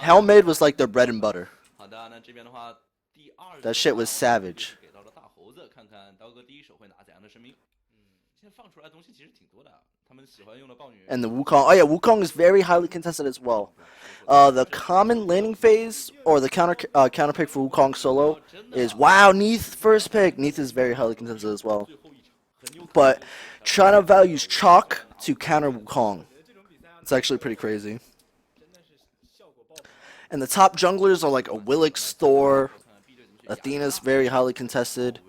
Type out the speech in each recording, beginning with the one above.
Helmet was like their bread and butter. That shit was savage. And the Wukong. Oh yeah, Wukong is very highly contested as well. The common landing phase or the counter pick for Wukong solo is wow. Neath first pick. Neath is very highly contested as well. But China values Chalk to counter Wukong. It's actually pretty crazy. And the top junglers are like a Willix, Thor, Athena's very highly contested,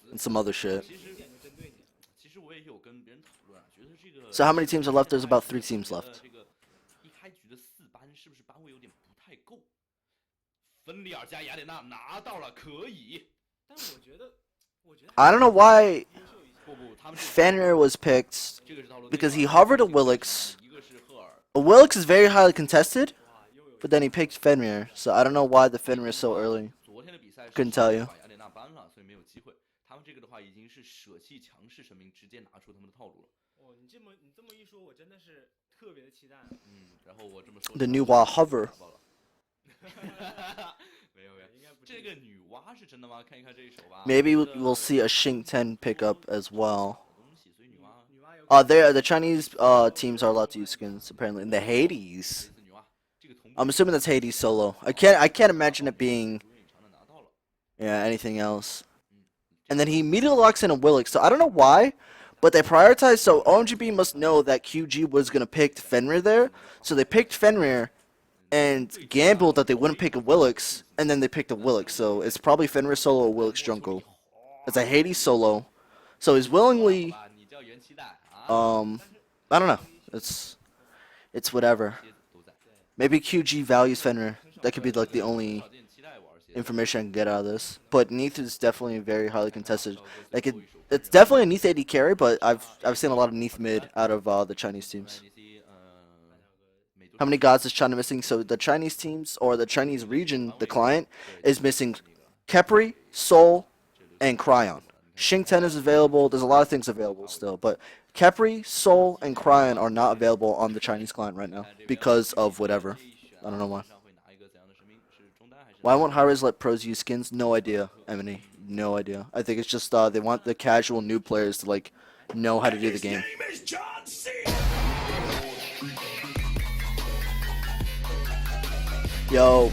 and some other shit. So how many teams are left? There's about 3 teams left. I don't know why Fenrir was picked, because he hovered a Willix. A Willix is very highly contested, but then he picked Fenrir, so I don't know why the Fenrir is so early. Couldn't tell you. The new hover. Maybe we'll see a Xing 10 pickup as well. The Chinese teams are allowed to use skins apparently in the Hades. I'm assuming that's Hades solo. I can't imagine it being anything else. And then he immediately locks in a Willix. So I don't know why, but they prioritized. So OMGB must know that QG was gonna pick Fenrir there, so they picked Fenrir and gambled that they wouldn't pick a Willix, and then they picked a Willix. So it's probably Fenrir solo or Willix jungle. It's a Hades solo, so he's willingly. I don't know. It's whatever. Maybe QG values Fenrir. That could be like the only information I can get out of this. But Neath is definitely very highly contested. Like it's definitely a Neath AD carry, but I've seen a lot of Neath mid out of the Chinese teams. How many gods is China missing? So the Chinese teams or the Chinese region, the client, is missing Khepri, Sol, and Cryon. Xing 10 is available. There's a lot of things available still, but Khepri, Sol, and Cryon are not available on the Chinese client right now because of whatever. I don't know why. Why won't Hi-Rez let pros use skins? No idea, Emily. No idea. I think it's just they want the casual new players to like know how to do the game. Yo,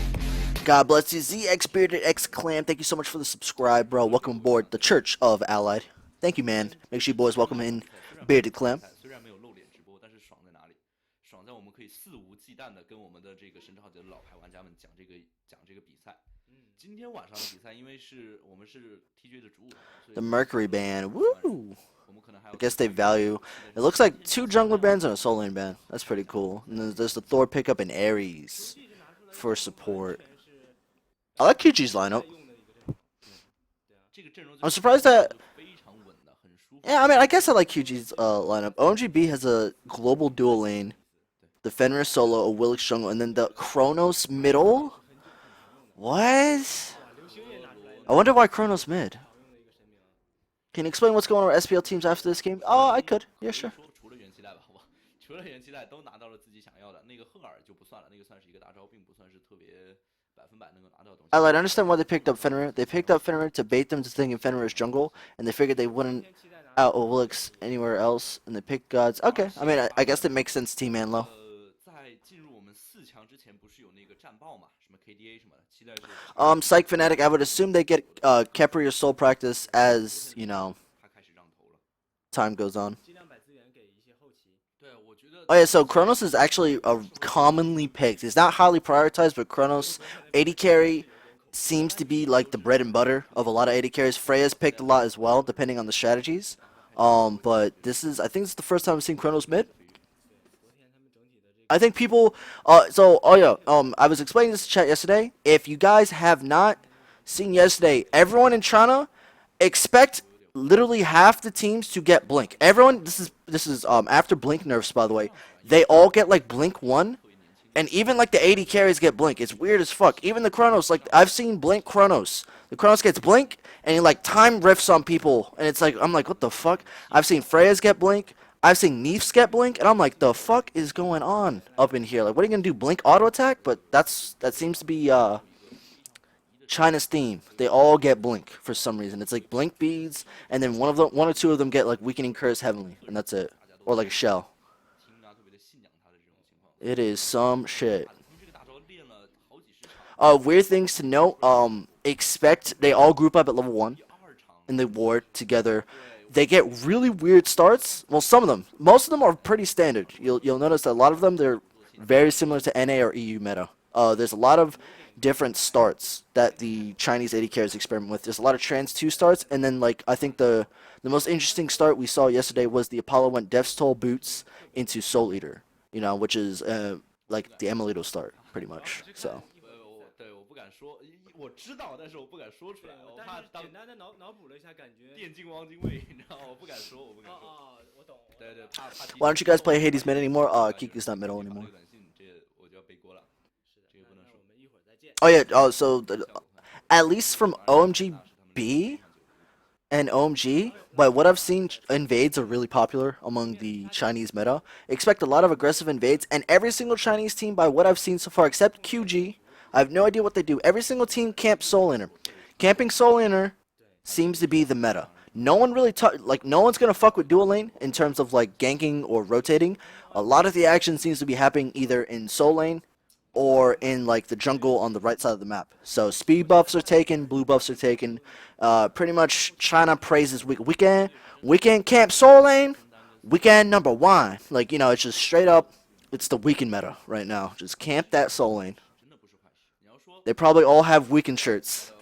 God bless you, ZX Bearded X Clan. Thank you so much for the subscribe, bro. Welcome aboard the Church of Allied. Thank you, man. Make sure you boys welcome in Bearded Clan. The Mercury band, woo! I guess they value. It looks like 2 jungler bands and a soul lane band. That's pretty cool. And then there's the Thor pickup and Ares for support. I like QG's lineup. I'm surprised that. Yeah, I mean, I guess I like QG's lineup. OMGB has a global dual lane, the Fenrir solo, a Willix jungle, and then the Chronos middle. What? I wonder why Chronos mid. Can you explain what's going on with SPL teams after this game? Oh, I could. Yeah, sure. I understand why they picked up Fenrir. They picked up Fenrir to bait them to thinking Fenrir is jungle, and they figured they wouldn't out Willix anywhere else, and they picked gods. Okay, I mean, I guess that makes sense, Team Anlo. Psych Fnatic, I would assume they get Khepri or Soul Practice as, you know, time goes on. Oh yeah, so Chronos is actually commonly picked. It's not highly prioritized, but Chronos, AD carry, seems to be like the bread and butter of a lot of AD carries. Freya's picked a lot as well, depending on the strategies. But I think it's the first time I've seen Chronos mid. I think people, I was explaining this to chat yesterday. If you guys have not seen yesterday, everyone in China expect literally half the teams to get Blink. Everyone, this is after Blink nerfs, by the way. They all get like Blink 1, and even like the AD carries get Blink. It's weird as fuck. Even the Chronos, like I've seen Blink Chronos. The Chronos gets Blink, and he like time riffs on people, and it's like I'm like, what the fuck? I've seen Freya's get Blink. I've seen Neefs get blink, and I'm like, the fuck is going on up in here? Like, what are you gonna do? Blink auto attack? But that seems to be China's theme. They all get blink for some reason. It's like blink beads, and then one or two of them get like weakening curse heavenly, and that's it, or like a shell. It is some shit. Weird things to note. Expect they all group up at level 1 in the ward together. They get really weird starts. Well, some of them. Most of them are pretty standard. You'll notice that a lot of them they're very similar to NA or EU meta. There's a lot of different starts that the Chinese AD carries experiment with. There's a lot of trans 2 starts, and then like I think the most interesting start we saw yesterday was the Apollo went Death's Toll boots into Soul Eater, which is like the Emilito start pretty much. So. Why don't you guys play Hades mid anymore? Kiku's not middle anymore. Oh yeah. So at least from OMGB and OMG, but what I've seen, invades are really popular among the Chinese meta. Expect a lot of aggressive invades, and every single Chinese team, by what I've seen so far, except QG, I have no idea what they do. Every single team camps Soul Inner. Camping Soul Inner seems to be the meta. No one really no one's gonna fuck with dual lane in terms of like ganking or rotating. A lot of the action seems to be happening either in Soul lane or in like the jungle on the right side of the map. So speed buffs are taken, blue buffs are taken. Pretty much China praises weekend camp Soul lane, weekend number 1. Like it's just straight up, it's the weekend meta right now. Just camp that Soul lane. They probably all have weekend shirts.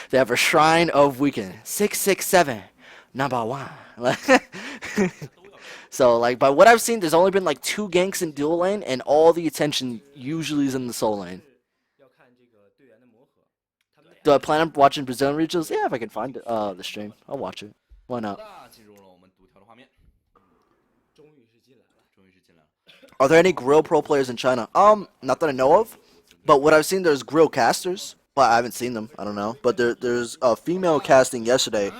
They have a shrine of weekend 667 number 1. So, like, by what I've seen, there's only been, like, 2 ganks in dual lane, and all the attention usually is in the Soul lane. Do I plan on watching Brazilian regionals? Yeah, if I can find it, the stream. I'll watch it. Why not? Are there any grill pro players in China? Not that I know of. But what I've seen, there's grill casters. But I haven't seen them. I don't know. But there's a female casting yesterday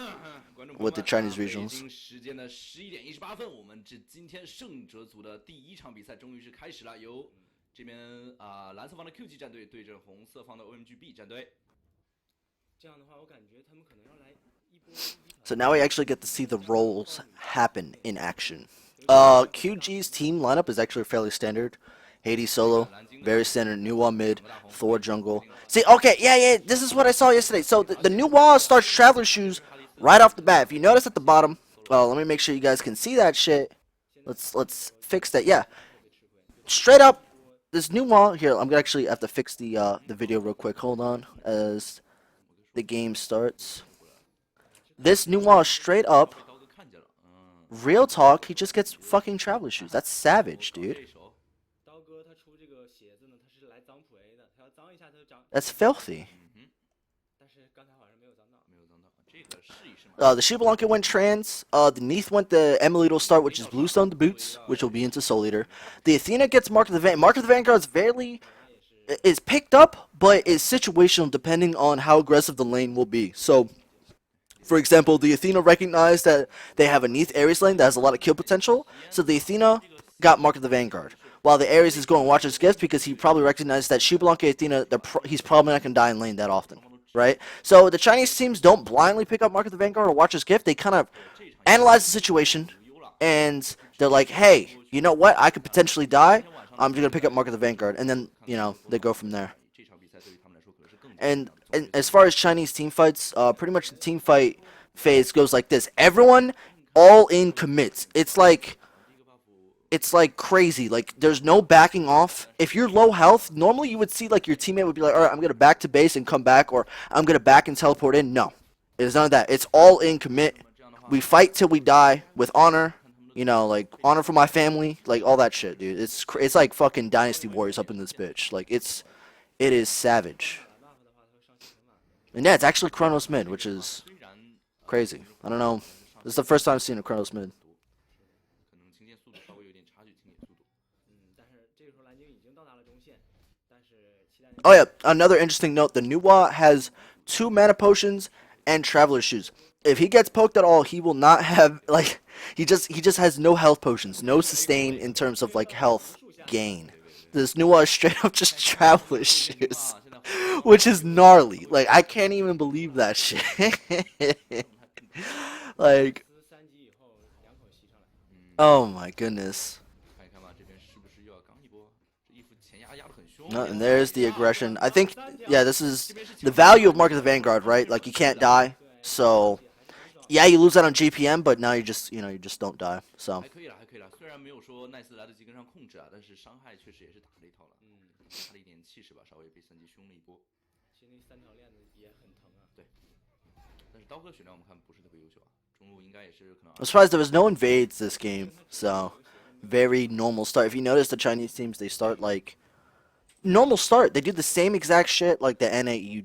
with the Chinese regionals. So now we actually get to see the roles happen in action. QG's team lineup is actually fairly standard. Hades solo, very standard. Nuwa mid, Thor jungle. See, okay, yeah, this is what I saw yesterday. So the Nuwa starts Traveler Shoes right off the bat. If you notice at the bottom, let me make sure you guys can see that shit. Let's fix that. Yeah, straight up, this Nuwa here. I'm gonna actually have to fix the video real quick. Hold on, as the game starts. This Nuwa straight up, real talk. He just gets fucking Traveler Shoes. That's savage, dude. That's filthy. The Shibalanka went trans. The Neath went the Emilito start, which is Bluestone the boots, which will be into Soul Eater. The Athena gets Mark of the Vanguard. Mark of the Vanguard is picked up, but is situational depending on how aggressive the lane will be. So, for example, the Athena recognized that they have a Neath Ares lane that has a lot of kill potential, so the Athena got Mark of the Vanguard. While the Ares is going Watcher's Gift because he probably recognized that Shibalanka Athena, he's probably not going to die in lane that often, right? So the Chinese teams don't blindly pick up Mark of the Vanguard or Watcher's Gift. They kind of analyze the situation, and they're like, hey, you know what? I could potentially die. I'm just going to pick up Mark of the Vanguard. And then, they go from there. And as far as Chinese team fights, pretty much the team fight phase goes like this. Everyone all in commits. It's like crazy. Like, there's no backing off. If you're low health, normally you would see like your teammate would be like, all right, I'm gonna back to base and come back, or I'm gonna back and teleport in. No, it's none of that. It's all in commit. We fight till we die with honor. Like honor for my family, like all that shit, dude. It's like fucking Dynasty Warriors up in this bitch. Like it is savage. And yeah, it's actually Chronos mid, which is crazy. I don't know. This is the first time I've seen a Chronos mid. Oh yeah, another interesting note, the Nuwa has 2 mana potions and Traveler Shoes. If he gets poked at all, he will not have like he just has no health potions, no sustain in terms of like health gain. This new one is straight up just traveler shoes, which is gnarly. Like I can't even believe that shit. Like, oh my goodness. No, and there's the aggression. I think, yeah, this is the value of Mark of the Vanguard, right? Like you can't die, so yeah, you lose that on GPM, but now you just you just don't die. So. I'm surprised there was no invades this game, so very normal start. If you notice the Chinese teams, they start like normal start. They do the same exact shit like the NAU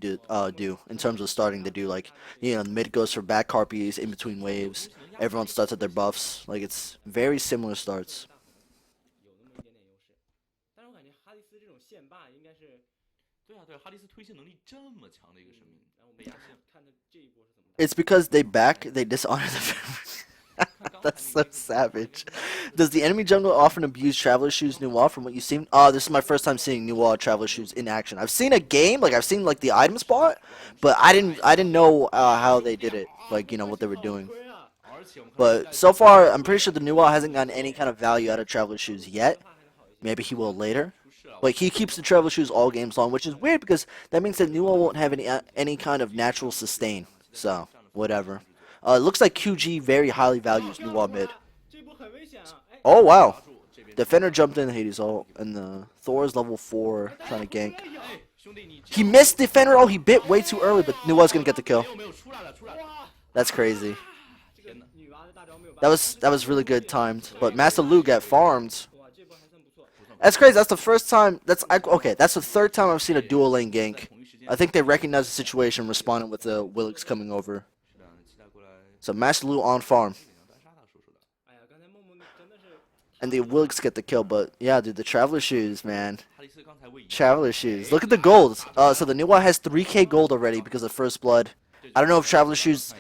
do in terms of starting. They do like the mid goes for back harpies in between waves. Everyone starts at their buffs. Like it's very similar starts. It's because they dishonor the That's so savage. Does the enemy jungle often abuse Traveler Shoes Nuwa from what you've seen? This is my first time seeing Nuwa Traveler Shoes in action. I've seen a game, like I've seen like the item spot, but I didn't know how they did it, like what they were doing. But so far, I'm pretty sure the Nuwa hasn't gotten any kind of value out of Traveler Shoes yet. Maybe he will later. Like he keeps the Traveler Shoes all games long, which is weird because that means that Nuwa won't have any kind of natural sustain. So whatever. It looks like QG very highly values Nuwa mid. Oh wow. Defender jumped in Hades ult, and the Thor is level 4 trying to gank. He missed Defender ult, he bit way too early, but Nuwa's gonna get the kill. That's crazy. That was really good timed, but Master Lu got farmed. That's crazy. That's the first time. Okay. That's the third time I've seen a dual lane gank. I think they recognized the situation, responded with the Willix coming over. So Master Lu on farm. And the Willix get the kill, but yeah, dude, the Traveler Shoes, man. Traveler Shoes. Look at the gold. So the new one has 3k gold already because of First Blood. I don't know if Traveler Shoes,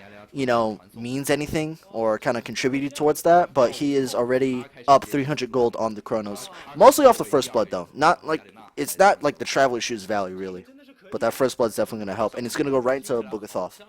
means anything or kind of contributed towards that, but he is already up 300 gold on the Chronos. Mostly off the First Blood, though. It's not like the Traveler Shoes value, really. But that First Blood's definitely going to help, and it's going to go right into Bogathoth.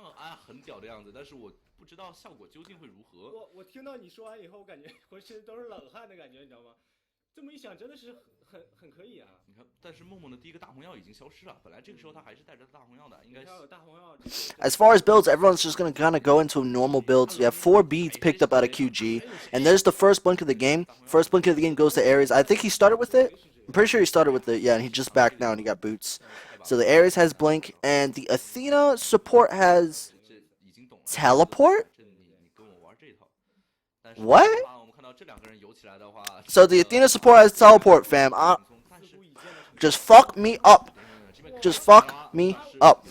As far as builds, everyone's just going to kind of go into normal builds. You have 4 beads picked up out of QG, and there's the first blink of the game. First blink of the game goes to Ares. I think he started with it. I'm pretty sure he started with it, yeah, and he just backed now and he got boots. So the Ares has blink, and the Athena support has teleport? What? So the Athena support has teleport, fam. Just fuck me up. Just fuck me up.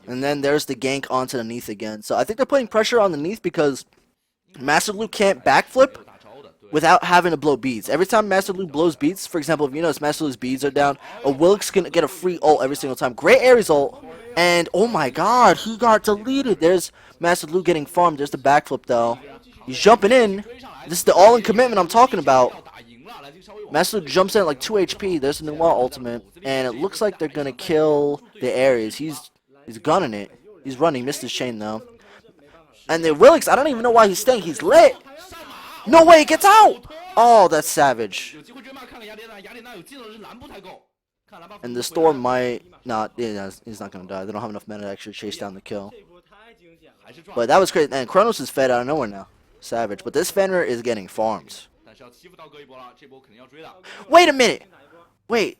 And then there's the gank onto the Neath again. So I think they're putting pressure on the Neath because Master Lu can't backflip without having to blow beads. Every time Master Lu blows beads, for example, if you notice Master Lu's beads are down, a Willix gonna get a free ult every single time. Great Ares ult. And oh my god, he got deleted. There's Master Lu getting farmed. There's the backflip though. He's jumping in. This is the all-in commitment I'm talking about. Master Lu jumps in at like 2 HP. There's the Noir ultimate. And it looks like they're going to kill the Ares. He's gunning it. He's running. Missed his chain though. And the Willix, I don't even know why he's staying. He's lit. No way, it gets out. Oh, that's savage. And the Storm might not. Yeah, he's not going to die. They don't have enough mana to actually chase down the kill. But that was crazy. And Kronos is fed out of nowhere now. Savage. But this Fenrir is getting farmed. Wait a minute. Wait,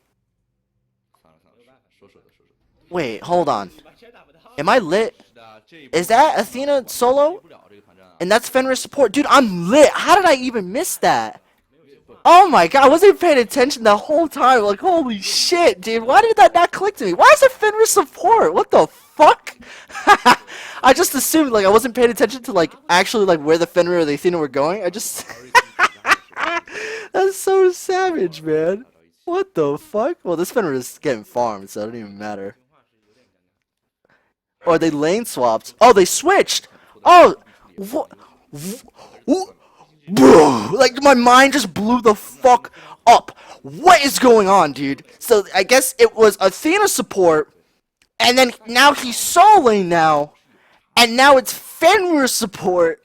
hold on. Am I lit? Is that Athena solo? And that's Fenrir support? Dude, I'm lit. How did I even miss that? Oh my god, I wasn't paying attention the whole time. Like, holy shit, dude. Why did that not click to me? Why is it Fenrir support? What the fuck? I just assumed, like, I wasn't paying attention to, like, actually, like, where the Fenrir or the Athena were going. I just... That's so savage, man. What the fuck? Well, this Fenrir is getting farmed, so it doesn't even matter. Or they lane swapped. Oh, they switched! Oh, What? Bro, like my mind just blew the fuck up. What is going on, dude? So I guess it was Athena support, and then now he's soloing now, and now it's Fenrir support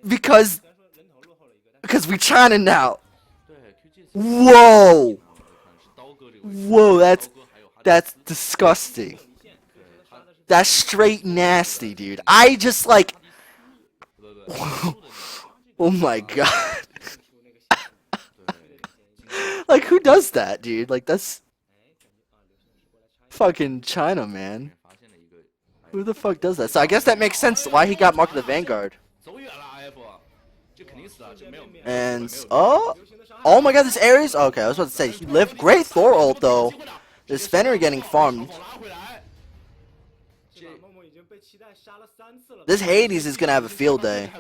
because we China now. Whoa, whoa, that's disgusting. That's straight nasty, dude. I just like, oh my god. Like, who does that, dude? Like, that's fucking China, man. Who the fuck does that? So I guess that makes sense why he got marked the Vanguard. And, oh my god, this Ares? Okay, I was about to say, he lived great Thor ult, though. This Fenrir getting farmed. This Hades is gonna have a field day.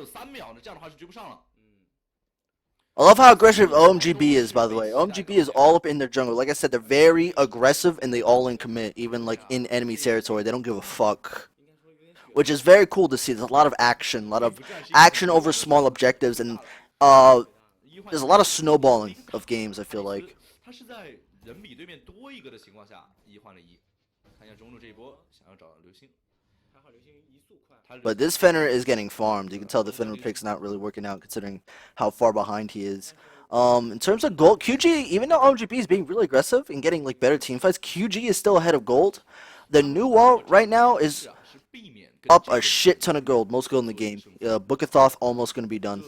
I love how aggressive OMGB is, by the way. OMGB is all up in their jungle. Like I said, they're very aggressive and they all in commit, even like in enemy territory. They don't give a fuck. Which is very cool to see. There's a lot of action over small objectives, and there's a lot of snowballing of games, I feel like. But this Fenrir is getting farmed. You can tell the Fenrir pick's not really working out considering how far behind he is. In terms of gold, QG, even though OMGB is being really aggressive and getting like better team fights, QG is still ahead of gold. The new wall right now is up a shit ton of gold, most gold in the game. Book of Thoth almost going to be done.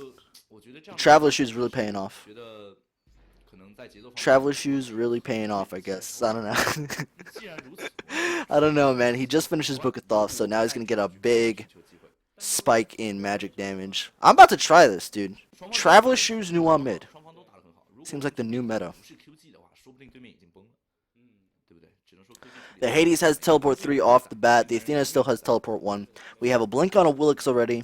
Traveler Shoes really paying off. Traveler Shoes really paying off, I guess. I don't know. I don't know, man. He just finished his Book of Thoth, so now he's going to get a big spike in magic damage. I'm about to try this, dude. Traveler Shoes Nuwa mid. Seems like the new meta. The Hades has teleport 3 off the bat. The Athena still has teleport 1. We have a blink on a Willix already.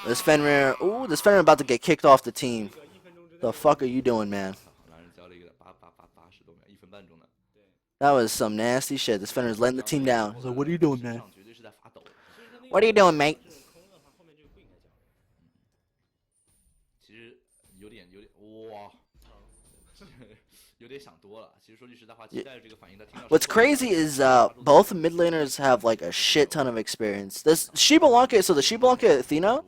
This Fenrir, ooh, this Fenrir about to get kicked off the team. The fuck are you doing, man? That was some nasty shit. This Fenrir's letting the team down. So what are you doing, man? What are you doing, mate? What's crazy is both mid laners have like a shit ton of experience. This Shibalanka, so the Shibalanka Athena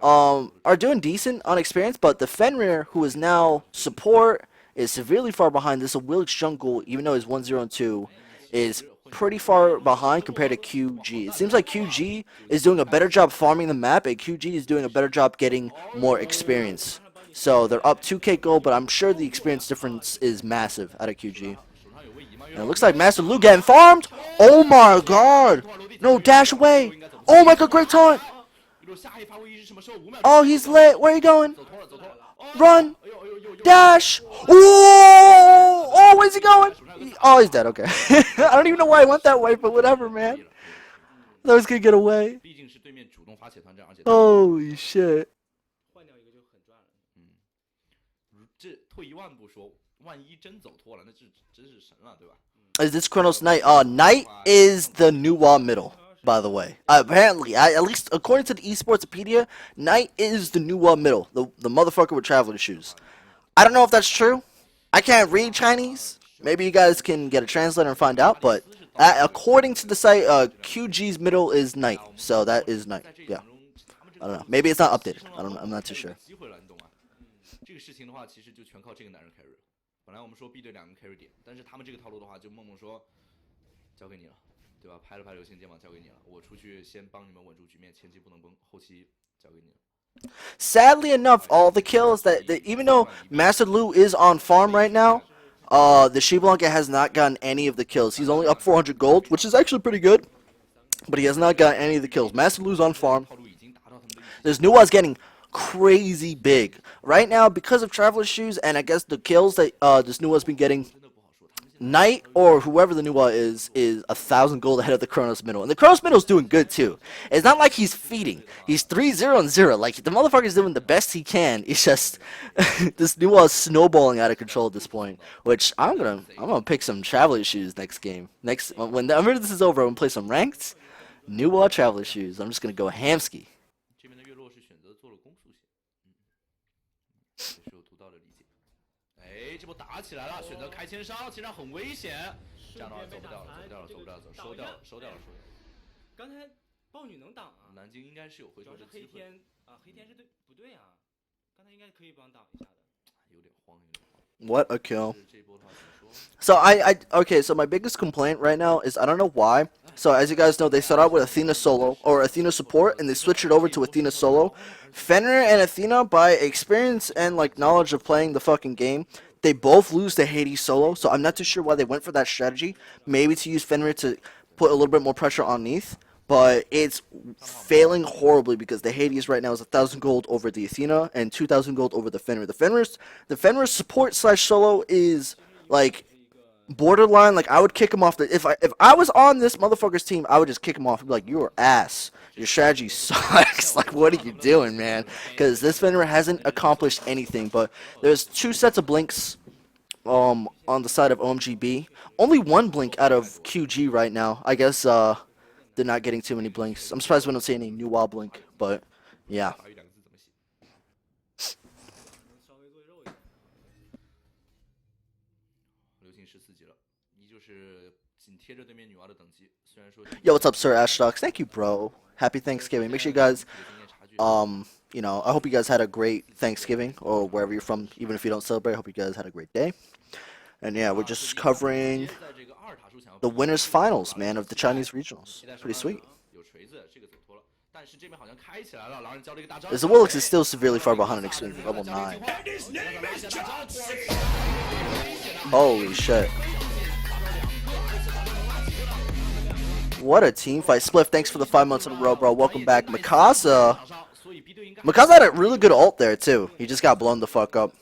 are doing decent on experience, but the Fenrir, who is now support, is severely far behind. This Willix jungle, even though he's 1-0 and 2, is pretty far behind compared to QG. It seems like QG is doing a better job farming the map, and QG is doing a better job getting more experience. So they're up 2k gold, but I'm sure the experience difference is massive out of QG. And it looks like Master Lu getting farmed. Oh my god! No, dash away! Oh my god, great taunt! Oh, he's lit. Where are you going? Run! Dash! Oh! Oh, where's he going? Oh, he's dead. Okay. I don't even know why I went that way, but whatever, man. I was gonna get away. Holy shit. Is this Chronos Knight? Knight is the new wall middle, by the way. Apparently, at least according to the eSportspedia, Knight is the new wall middle. The motherfucker with traveler shoes. I don't know if that's true. I can't read Chinese. Maybe you guys can get a translator and find out. But according to the site, QG's middle is Knight. So that is Knight. Yeah. I don't know. Maybe it's not updated. I don't know. I'm not too sure. 这个事情的话，其实就全靠这个男人 carry。本来我们说 B 队2个 carry 点，但是他们这个套路的话，就梦梦说交给你了，对吧？拍了拍流星肩膀交给你了，我出去先帮你们稳住局面，前期不能崩，后期交给你了。Sadly enough, all the kills that even though Master Lu is on farm right now, the Shibalanka has not gotten any of the kills. He's only up 400 gold, which is actually pretty good, but he has not gotten any of the kills. Master Lu's on farm. This Nuwa's getting crazy big right now because of traveler shoes, and I guess the kills that this Nuwa's been getting. Knight or whoever the Nuwa is 1,000 gold ahead of the Chronos middle, and the Chronos middle is doing good too. It's not like he's feeding. He's 3-0 and 0. Like the motherfucker's doing the best he can. It's just this Nuwa is snowballing out of control at this point. Which I'm gonna pick some traveler shoes next game. Whenever this is over, I'm gonna play some ranked. New Wall traveler shoes. I'm just gonna go hamski. 这边的月落是选择做了攻速线，也是有独到的理解。哎，这波打起来了，选择开千伤，千伤很危险，这样的话走不掉了，收掉了。刚才豹女能挡啊？南京应该是有回头的机会。黑天啊，黑天是对不对啊？刚才应该可以帮挡一下的。有点慌。What a kill. So okay, so my biggest complaint right now is I don't know why. So as you guys know, they start out with Athena solo or Athena support and they switch it over to Athena solo. Fenrir and Athena, by experience and like knowledge of playing the fucking game, they both lose to Hades solo, so I'm not too sure why they went for that strategy. Maybe to use Fenrir to put a little bit more pressure on Neath, but it's failing horribly because the Hades right now is 1,000 gold over the Athena and 2,000 gold over the Fenrir. The Fenrir support slash solo is like borderline. Like I would kick him off. If I was on this motherfucker's team, I would just kick him off and be like, "You're ass. Your strategy sucks. Like what are you doing, man?" Because this Fenrir hasn't accomplished anything. But there's 2 sets of blinks on the side of OMGB. Only 1 blink out of QG right now. I guess they're not getting too many blinks. I'm surprised we don't see any new wall blink, but yeah. 14级了，依旧是紧贴着对面女娲的等级。虽然说 Yo, what's up, Sir Ashdox? Thank you, bro. Happy Thanksgiving. Make sure you guys, you know, I hope you guys had a great Thanksgiving or wherever you're from. Even if you don't celebrate, I hope you guys had a great day. And yeah, we're just covering the winners finals, man, of the Chinese regionals. Pretty sweet. As the Willix is still severely far behind in experience, level 9. Holy shit. What a team fight. Spliff, thanks for the 5 months in a row, bro. Welcome back. Mikasa had a really good ult there, too. He just got blown the fuck up.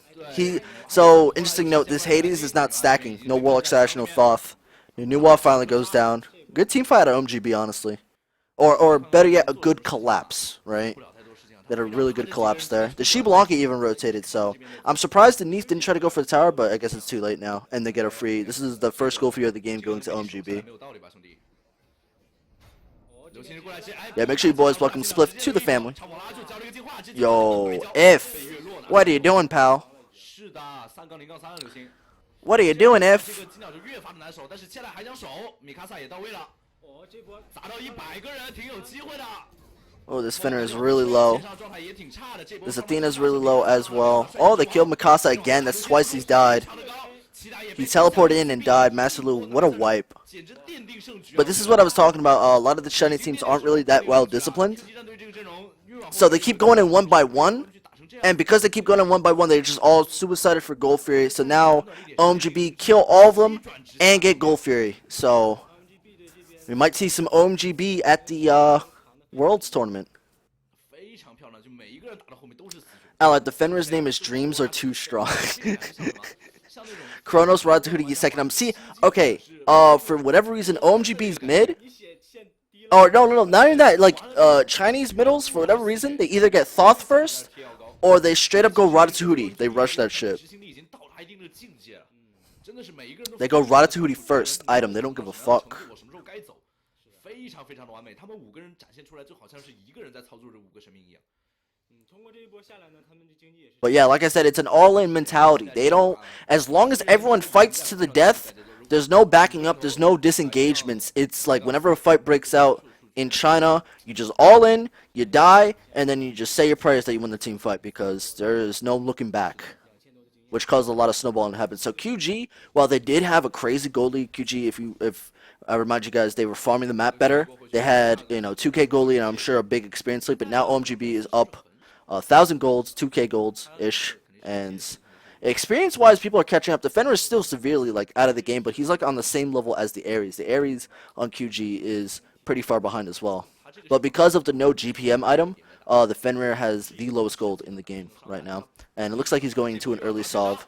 So, interesting note, this Hades is not stacking. No Warlock Sash, no Thoth. Nuwa finally goes down. Good team fight at OMGB, honestly. Or better yet, a good collapse, right? They had a really good collapse there. The Shiblanki even rotated, so I'm surprised the Neath didn't try to go for the tower, but I guess it's too late now. And they get a free. This is the first goal for you of the game going to OMGB. Yeah, make sure you boys welcome Spliff to the family. Yo, If. What are you doing, pal? What are you doing, If? Oh, this Fenrir is really low. This Athena's really low as well. Oh, they killed Mikasa again. That's twice he's died. He teleported in and died. Master Lu, what a wipe. But this is what I was talking about. A lot of the Chinese teams aren't really that well disciplined. So they keep going in 1 by 1. And because they keep going in 1 by 1, they're just all suicided for Gold Fury. So now OMGB kill all of them and get Gold Fury. So we might see some OMGB at the Worlds tournament. Allied, the Fenrir's name is Dreams Are Too Strong. Kronos, Radhuti, second. See, okay, for whatever reason, OMGB's mid. Oh, no, not even that. Like, Chinese middles, for whatever reason, they either get Thoth first, or they straight up go Ratatouille. They rush that shit. They go Ratatouille first item. They don't give a fuck. But yeah, like I said, it's an all-in mentality. They don't, as long as everyone fights to the death, there's no backing up, there's no disengagements. It's like whenever a fight breaks out in China, you just all in, you die, and then you just say your prayers that you win the team fight because there is no looking back, which caused a lot of snowballing to happen. So QG, while they did have a crazy gold lead, QG, if I remind you guys, they were farming the map better. They had, you know, 2k gold lead and I'm sure a big experience lead, but now OMGB is up 1,000 golds, 2k golds-ish, and experience-wise, people are catching up. The Fenrir is still severely, like, out of the game, but he's, like, on the same level as the Ares. The Ares on QG is pretty far behind as well. But because of the no GPM item, the Fenrir has the lowest gold in the game right now. And it looks like he's going into an early solve.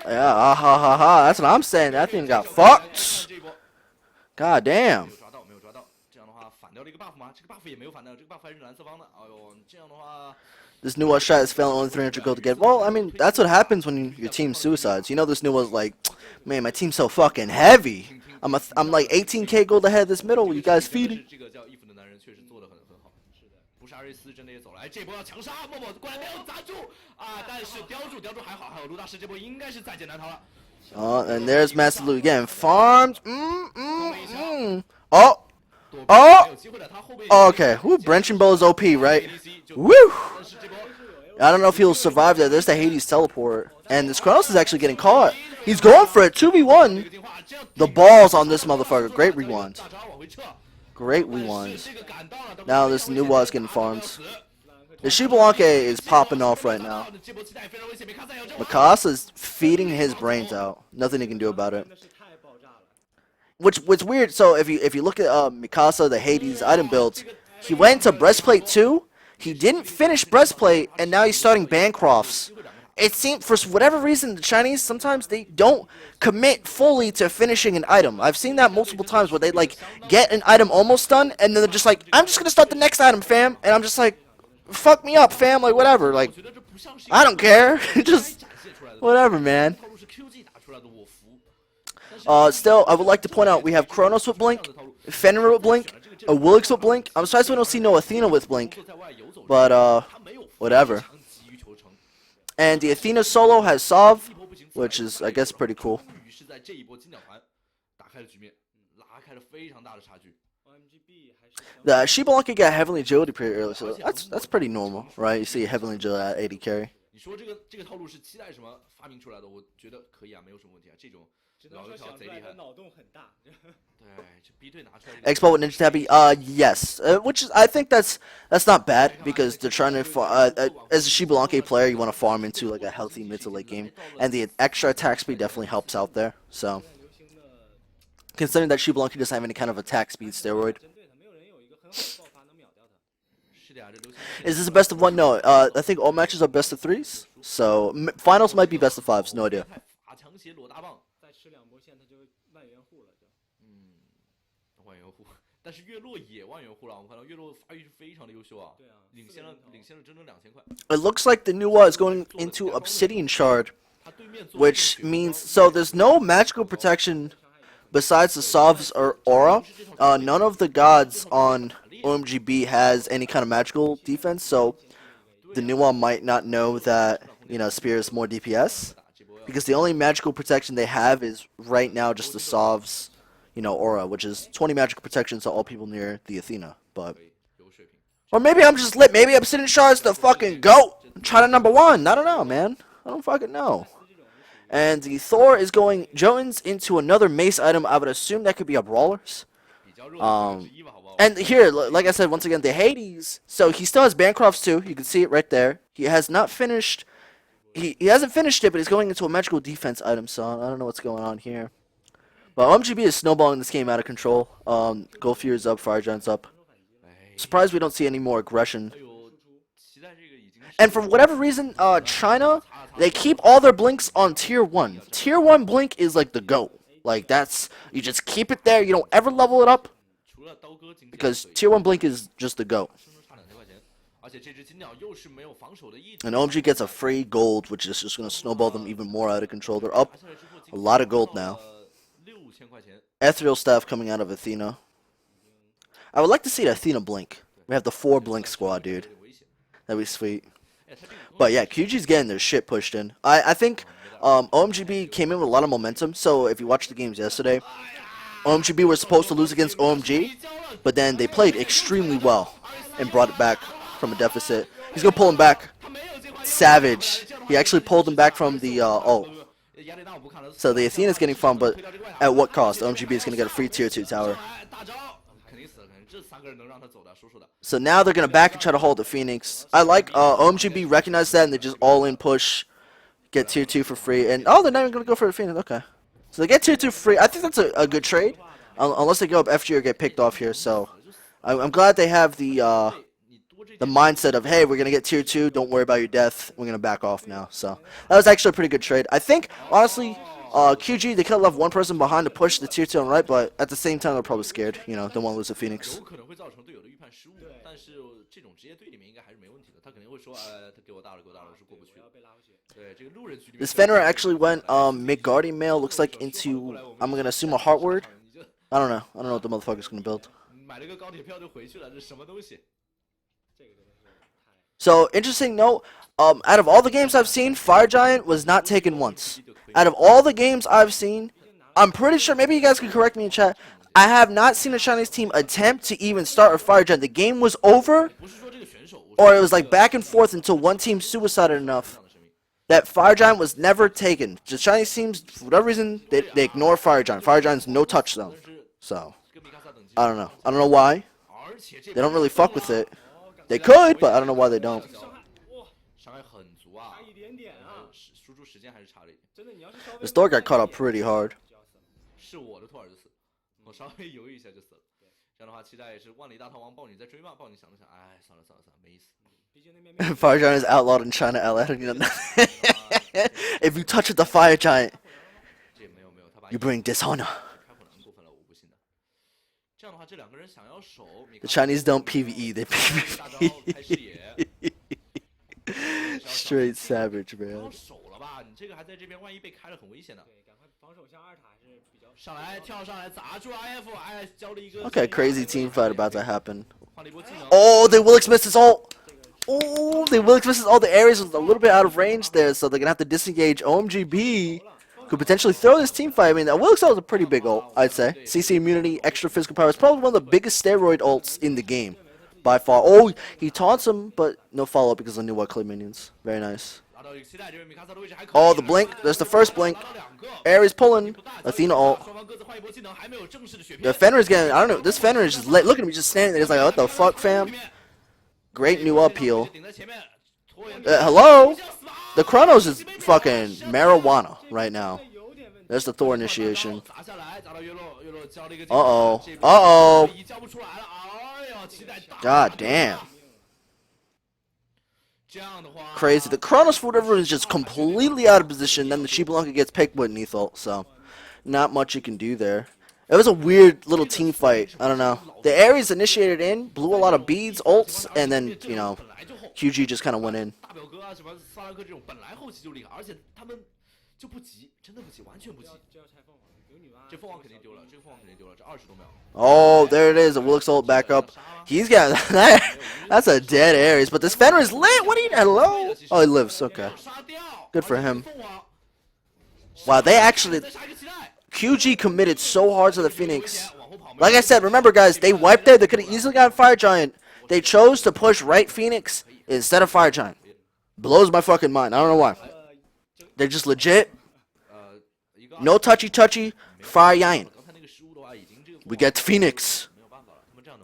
Yeah, that's what I'm saying. That thing got fucked. God damn. 掉了一个 buff 吗？这个 buff 也没有反掉，这个 buff 还是蓝色方的。哎呦，这样的话。 This Nuwa shot is failing only 300 gold to get. Well, I mean, that's what happens when your team suicides. You know, this Nuwa's like, man, my team's so fucking heavy. I'm like 18k gold ahead of this middle. You guys feeding? 这个叫义父的男人确实做得很好。是的，不是阿瑞斯真的也走了，哎，这波要强杀，默默过来没有砸住啊，但是叼住还好，还有卢大师这波应该是再见难逃了。Oh, and there's Master Lu again. Farmed. Oh. Oh. Okay. Woo, Branching Bow is OP, right? Woo. I don't know if he'll survive that. There's the Hades teleport. And this Kronos is actually getting caught. He's going for it. 2v1. The balls on this motherfucker. Great rewind. Great rewind. Now this Nuwa is getting farmed. The Shibalanke is popping off right now. Mikasa's feeding his brains out. Nothing he can do about it. What's weird, so if you look at Mikasa, the Hades item builds, he went to Breastplate 2, he didn't finish Breastplate, and now he's starting Bancrofts. It seems, for whatever reason, the Chinese, sometimes they don't commit fully to finishing an item. I've seen that multiple times where they, like, get an item almost done, and then they're just like, I'm just gonna start the next item, fam. And I'm just like, fuck me up, fam, like, whatever. Like, I don't care. Just, whatever, man. Still, I would like to point out, we have Kronos with Blink, Fenrir with Blink, a Willix with Blink. I'm surprised we don't see no Athena with Blink. But, whatever. And the Athena solo has Sov, which is, I guess, pretty cool. The Shibalanke got Heavenly Agility pretty early, so that's pretty normal, right? You see Heavenly Agility at 80 carry. 你说这个套路是期待什么发明出来的？我觉得可以啊，没有什么问题啊。这种老油条贼厉害，脑洞很大。对，这 B 队拿出来。Expo with Ninja Tabby, yes, which is I think that's not bad because they're trying to as a Shibalanke player you want to farm into like a healthy mid to late game, and the extra attack speed definitely helps out there. So considering that Shibalanke doesn't have any kind of attack speed steroid. Is this a best of one? No, I think all matches are best of threes. So finals might be best of fives. No idea. 但是月落也万元户了，我们看到月落发育是非常的优秀啊，领先了整整2000块。It looks like the Nuwa is going into Obsidian Shard, which means so there's no magical protection besides the Sov's or Aura. None of the gods on OMGB has any kind of magical defense, so the Nuwa might not know that, you know, Spear is more DPS, because the only magical protection they have is right now just the Sov's, you know, Aura, which is 20 magical protection to all people near the Athena. But or maybe I'm just lit. Maybe Obsidian Shard's the fucking GOAT. China #1. I don't know, man. I don't fucking know. And the Thor is going Jones into another mace item. I would assume that could be a Brawlers. And here, like I said, once again, the Hades. So he still has Bancrofts too. You can see it right there. He has not finished. He hasn't finished it, but he's going into a magical defense item. So I don't know what's going on here. But OMGB is snowballing this game out of control. Gold Fury is up. Fire Giant's up. Surprised we don't see any more aggression. And for whatever reason, China, they keep all their blinks on tier 1. Tier 1 blink is like the GOAT. Like that's, you just keep it there. You don't ever level it up. Because tier 1 blink is just the GOAT. And OMG gets a free gold, which is just going to snowball them even more out of control. They're up a lot of gold now. Ethereal Staff coming out of Athena. I would like to see the Athena blink. We have the 4 blink squad, dude. That'd be sweet. But yeah, QG's getting their shit pushed in. I think OMGB came in with a lot of momentum. So if you watched the games yesterday, OMGB were supposed to lose against OMG, but then they played extremely well and brought it back from a deficit. He's going to pull him back. Savage. He actually pulled him back from the ult. So the Athena's getting fun, but at what cost? OMGB is going to get a free tier 2 tower. So now they're going to back and try to hold the Phoenix. I like OMGB recognized that and they just all in push, get tier 2 for free. And oh, they're not even going to go for the Phoenix. Okay. So they get tier 2 for free. I think that's a good trade. Unless they go up FG or get picked off here. So I'm glad they have the mindset of, hey, we're going to get tier 2. Don't worry about your death. We're going to back off now. So that was actually a pretty good trade. I think, honestly, QG, they could have left one person behind to push the tier 2 on right, but at the same time, they're probably scared. You know, don't want to lose to Phoenix. 有可能会造成队友的预判失误，但是这种职业队里面应该还是没问题的。他肯定会说，他给我大了，给我大了，是过不去的。对，这个路人局里面。This Fenrir actually went mid guardian male, looks like into, I'm gonna assume a Heartward. I don't know what the motherfucker's gonna build. 买了个高铁票就回去了，这什么东西？ So, interesting note, out of all the games I've seen, Fire Giant was not taken once. Out of all the games I've seen, I'm pretty sure, maybe you guys can correct me in chat, I have not seen a Chinese team attempt to even start a Fire Giant. The game was over, or it was like back and forth until one team suicided enough that Fire Giant was never taken. The Chinese teams, for whatever reason, they ignore Fire Giant. Fire Giant's no touch zone. So, I don't know. I don't know why. They don't really fuck with it. They could, but I don't know why they don't. 伤害很足啊，输出时间还是差了一点。 This door got caught up pretty hard. 是我的托尔就死，我稍微犹豫一下就死了。这样的话，期待也是万里大逃亡，豹女在追吗？豹女想了想，哎，算了，没意思。 Fire Giant is outlawed in China, LA. If you touch the Fire Giant, you bring dishonor. The Chinese don't PvE, they PvP. Straight savage, man. Okay, crazy team fight about to happen. Oh, they will miss his ult. Oh, they will miss his ult. The Ares was a little bit out of range there, so they're gonna have to disengage. OMGB could potentially throw this team fight. I mean, that Wilkes was a pretty big ult, I'd say. CC immunity, extra physical power. It's probably one of the biggest steroid ults in the game by far. Oh, he taunts him, but no follow-up because of new white clay minions. Very nice. Oh, the blink. There's the first blink. Ares pulling. Athena ult. The Fenrir's getting, I don't know, this Fenrir is just, look at him, he's just standing there. He's like, what the fuck, fam? Great new upheal. Hello? The Chronos is fucking marijuana right now. There's the Thor initiation. Uh-oh. Uh-oh. God damn. Crazy. The Chronos, for whatever, is just completely out of position. Then the Shiblanka gets picked with an ult, so not much you can do there. It was a weird little team fight. I don't know. The Ares initiated in, blew a lot of beads, ults, and then, you know, QG just kind of went in. Oh, there it is. The Wilkes ult back up. He's got that. That's a dead Ares. But this Fenrir is lit. What are you? Hello? Oh, he lives. Okay. Good for him. Wow, they actually. QG committed so hard to the Phoenix. Like I said, remember, guys, they wiped there. They could have easily gotten Fire Giant. They chose to push right Phoenix instead of Fire Giant. Blows my fucking mind. I don't know why. They're just legit. No touchy, Fire Giant. We get Phoenix.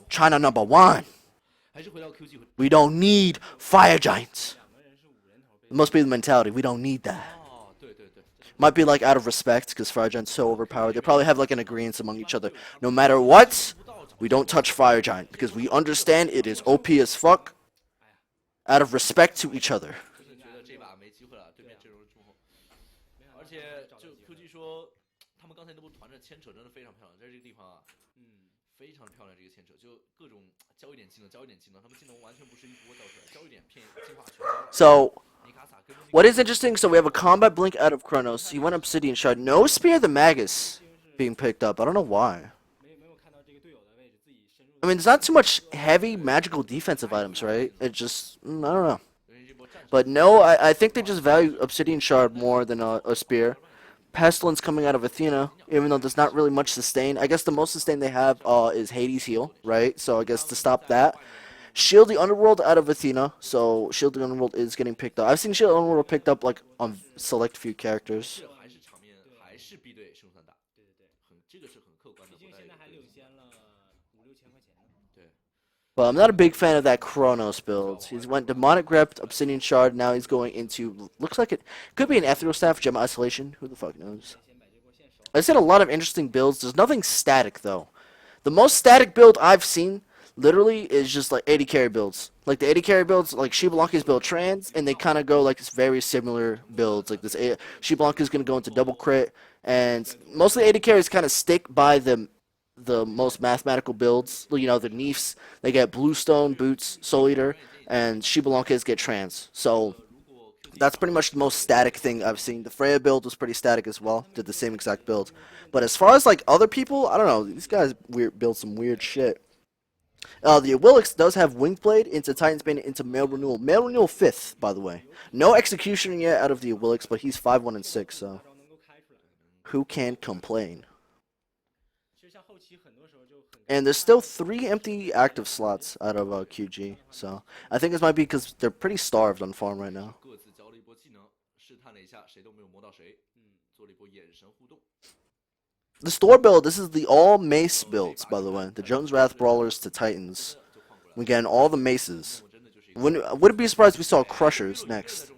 China #1. We don't need Fire Giants. It must be the mentality. We don't need that. Might be like out of respect because Fire Giant's so overpowered. They probably have like an agreement among each other. No matter what, we don't touch Fire Giant because we understand it is OP as fuck. Out of respect to each other. So, what is interesting, so we have a combat blink out of Chronos. He went Obsidian Shard. No Spear of the Magus being picked up. I don't know why. I mean, there's not too much heavy magical defensive items, right? It just, I don't know. But no, I think they just value Obsidian Shard more than a Spear. Pestilence coming out of Athena, even though there's not really much sustain. I guess the most sustain they have is Hades Heal, right? So I guess to stop that. Shield the Underworld out of Athena, so Shield the Underworld is getting picked up. I've seen Shield the Underworld picked up like on select few characters. But I'm not a big fan of that Chronos build. He's went Demonic Grip, Obsidian Shard, now he's going into, looks like it could be an Ethereal Staff, Gem Isolation, who the fuck knows. I've seen a lot of interesting builds. There's nothing static though. The most static build I've seen literally is just like 80 carry builds. Like the 80 carry builds, like Shiblanca's build trans, and they kind of go like this very similar builds. Like this, Shiblanca's gonna go into double crit, and mostly 80 carries kind of stick by the most mathematical builds. You know, the Neefs, they get Bluestone, Boots, Soul Eater, and Shiblanca's get trans. So that's pretty much the most static thing I've seen. The Freya build was pretty static as well. Did the same exact build. But as far as like other people, I don't know. These guys build some weird shit. The Willix does have Winged Blade into Titan's Bane into Male Renewal. Male Renewal 5th, by the way. No execution yet out of the Willix, but he's 5-1 and 6, so who can complain? And there's still 3 empty active slots out of QG, so I think this might be because they're pretty starved on farm right now. The store build, this is the all mace builds, by the way. The Jones Wrath Brawlers to Titans. We get all the maces. Wouldn't be surprised if we saw Crushers next.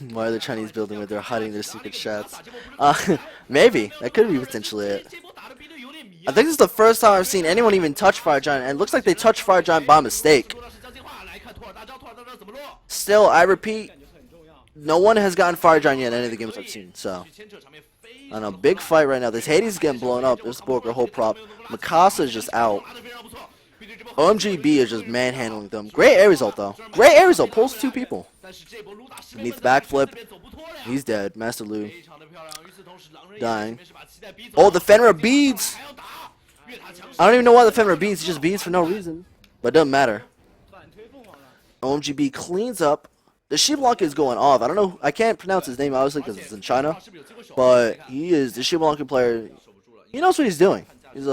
Why are the Chinese building it? They're hiding their secret shots. Maybe. That could be potentially it. I think this is the first time I've seen anyone even touch Fire Giant, and it looks like they touched Fire Giant by mistake. Still, I repeat, no one has gotten Fire Giant yet in any of the games I've seen, so. I don't know, big fight right now. This Hades is getting blown up. This Borger whole prop. Mikasa is just out. OMGB is just manhandling them. Great air result, though. Great air result. Pulls 2 people. Beneath backflip. He's dead. Master Lu. Dying. Oh, the Fenrir beads. I don't even know why the Fenrir beads. He just beads for no reason. But it doesn't matter. OMGB cleans up. The Shiblanca is going off. I don't know. I can't pronounce his name, obviously, because it's in China. But he is the Shiblanca player. He knows what he's doing. He's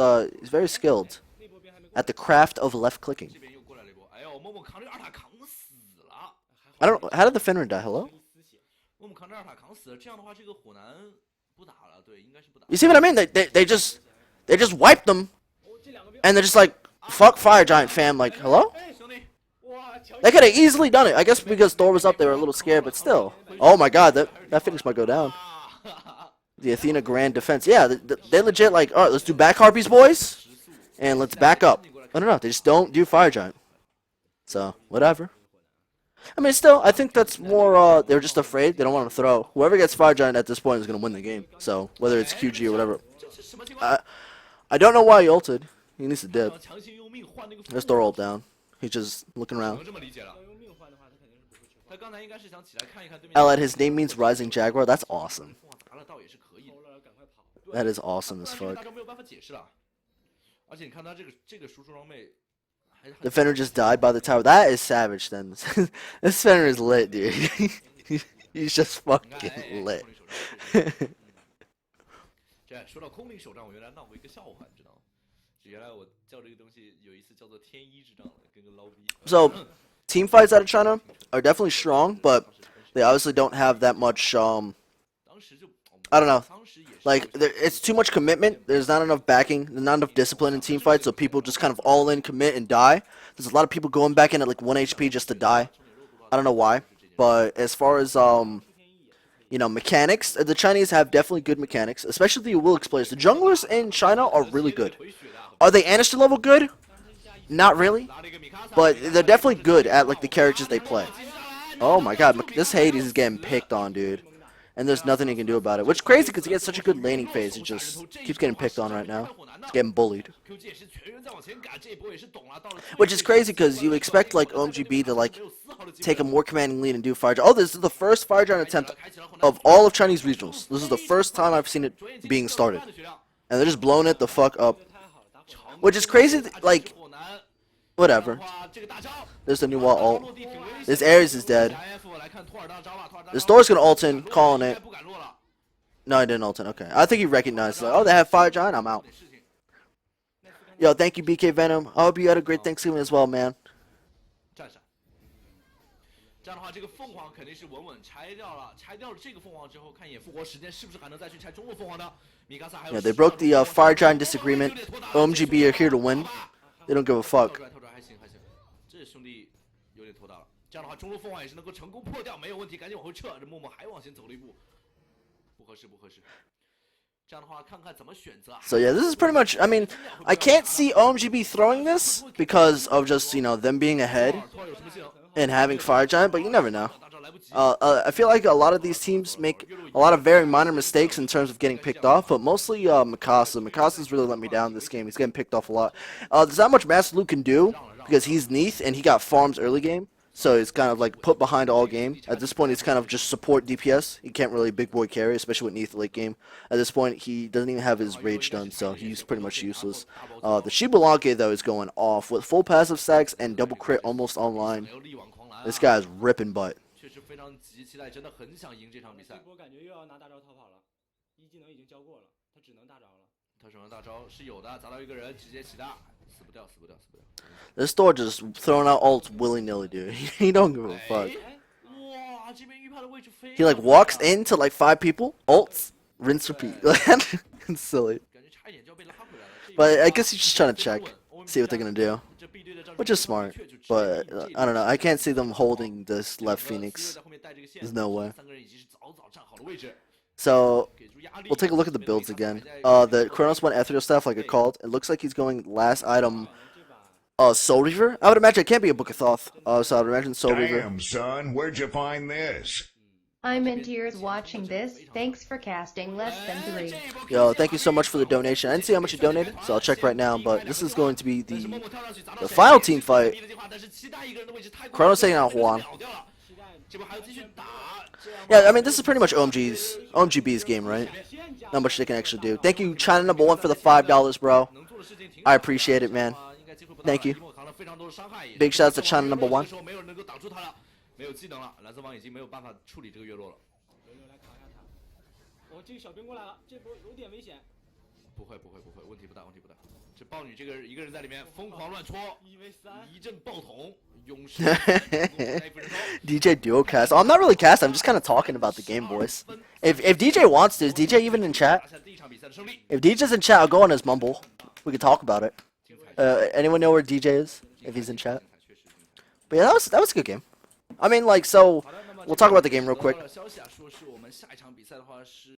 very skilled at the craft of left clicking. I don't know. How did the Fenrir die? Hello? You see what I mean? They just wiped them, and they're just like, fuck Fire Giant fam. Like, hello? They could have easily done it. I guess because Thor was up, they were a little scared, but still. Oh my god, that finish might go down. The Athena Grand Defense. Yeah, they legit like, alright, let's do back harpies, boys, and let's back up. I don't know. They just don't do Fire Giant. So, whatever. I mean, still, I think that's more, they're just afraid. They don't want to throw. Whoever gets Fire Giant at this point is going to win the game. So, whether it's QG or whatever. I don't know why he ulted. He needs to dip. Let's throw ult down. He's just looking around. Elad, his name means Rising Jaguar. That's awesome. That is awesome as fuck. The Fenrir just died by the tower. That is savage then. This Fenrir is lit, dude. He's just fucking lit. So, team fights out of China are definitely strong, but they obviously don't have that much, I don't know. Like, it's too much commitment. There's not enough backing. There's not enough discipline in team fights, so people just kind of all in, commit, and die. There's a lot of people going back in at like 1 HP just to die. I don't know why. But as far as, you know, mechanics, the Chinese have definitely good mechanics, especially the Willix players. The junglers in China are really good. Are they Aniston level good? Not really. But they're definitely good at, like, the characters they play. Oh my god, this Hades is getting picked on, dude. And there's nothing he can do about it. Which is crazy because he has such a good laning phase. He just keeps getting picked on right now. He's getting bullied. Which is crazy because you expect like OMGB to like take a more commanding lead and do Fire Giant. Oh, this is the first Fire Giant attempt of all of Chinese regionals. This is the first time I've seen it being started. And they're just blowing it the fuck up. Which is crazy, like, whatever. There's the new wall ult. This Ares is dead. This Thor's gonna ult in, calling it. No, he didn't ult in. Okay. I think he recognized, like, oh, they have Fire Giant, I'm out. Yo, thank you, BK Venom. I hope you had a great Thanksgiving as well, man. Yeah, they broke the Fire Giant disagreement. OMGB are here to win. They don't give a fuck. 这兄弟有点拖大了。这样的话，中路凤凰也是能够成功破掉，没有问题，赶紧往后撤。这默默还往前走了一步，不合适，不合适。这样的话，看看怎么选择。So yeah, this is pretty much. I mean, I can't see OMGB throwing this because of just them being ahead and having Fire Giant, but you never know. I feel like a lot of these teams make a lot of very minor mistakes in terms of getting picked off, but mostly Mikasa. Mikasa's really let me down this game. He's getting picked off a lot. There's not much Master Luke can do because he's Neath and he got farms early game. So he's kind of like put behind all game. At this point, he's kind of just support DPS. He can't really big boy carry, especially with Neath late game. At this point, he doesn't even have his rage done, so he's pretty much useless. The Shibalanke, though, is going off with full passive stacks and double crit almost online. This guy's ripping butt. 确实非常期待，真的很想赢这场比赛。这波感觉又要拿大招逃跑了，一技能已经交过了，他只能大招了。他手上大招是有的，砸到一个人直接起大，死不掉，死不掉，死不掉。This Thor just throwing out ults willy-nilly, dude. He don't give a fuck. 哇，这边预判的位置非常。He like walks into like 5 people, ults, rinse, repeat. It's silly. 感觉差一点就要被拉回来了。 But I guess he's just trying to check, see what they're gonna do, which is smart. But I don't know. I can't see them holding this left Phoenix. There's no way. So we'll take a look at the builds again. The Kronos went Ethereal Staff like it called. It looks like he's going last item. Soul Reaver. I would imagine it can't be a Book of Thoth. So I would imagine Soul Reaver. Damn, son, where'd you find this? I'm in tears watching this. Thanks for casting less than 3. Yo, thank you so much for the donation. I didn't see how much you donated, so I'll check right now. But this is going to be the final team fight. Kronos taking out Juan. Yeah, I mean, this is pretty much OMGB's game, right? Not much they can actually do. Thank you, China number 1 for the $5, bro. I appreciate it, man. Thank you. Big shout out to China number 1. 没有技能了，蓝色方已经没有办法处理这个月落了。轮流来扛一下他。哦，这个小兵过来了，这波有点危险。不会，问题不大，问题不大。这豹女这个一个人在里面疯狂乱戳，一阵爆捅，勇士。DJ duo cast. Oh, I'm not really cast. I'm just kind of talking about the game, boys. If DJ wants to, is DJ even in chat? If DJ's in chat, I'll go on his mumble. We can talk about it. Anyone know where DJ is? If he's in chat. But yeah, that was a good game. I mean, like, so we'll talk about the game real quick.